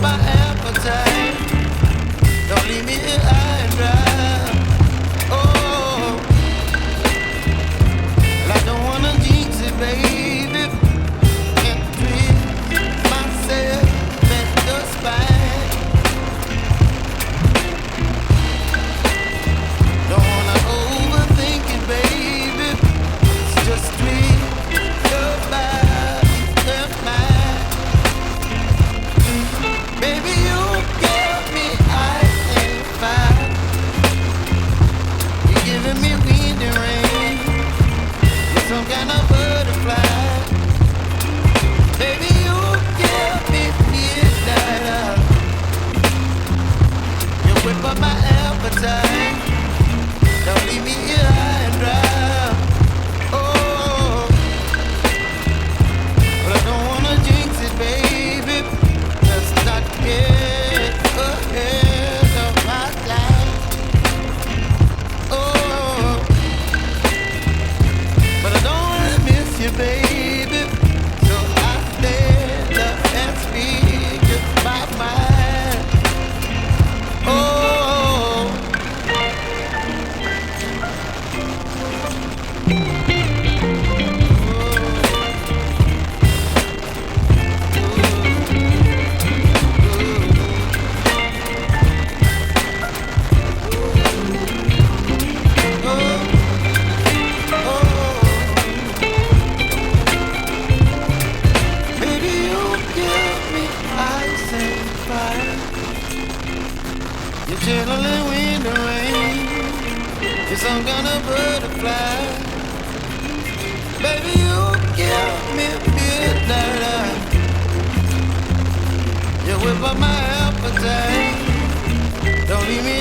my appetite. Don't leave me here high and dry. Oh, well, I don't wanna jinx it, baby. Can't twist myself at the spine. Don't wanna overthink it, baby. It's just twist your body and mine. Baby, you give me ice and fire. You're giving me wind and rain. You're some kind of butterfly. Baby, you give me midnight. You whip up my appetite. Don't leave me here high and dry. Oh, but I don't wanna jinx it, baby. Let's not get ahead of my life. Oh, but I don't wanna miss you, baby. So I stand up and speak my mind. Oh, baby, you give me ice and fire. You're channeling wind and rain. You're some kind of butterfly. Baby, you give me midnight. You whip up my appetite. Don't leave me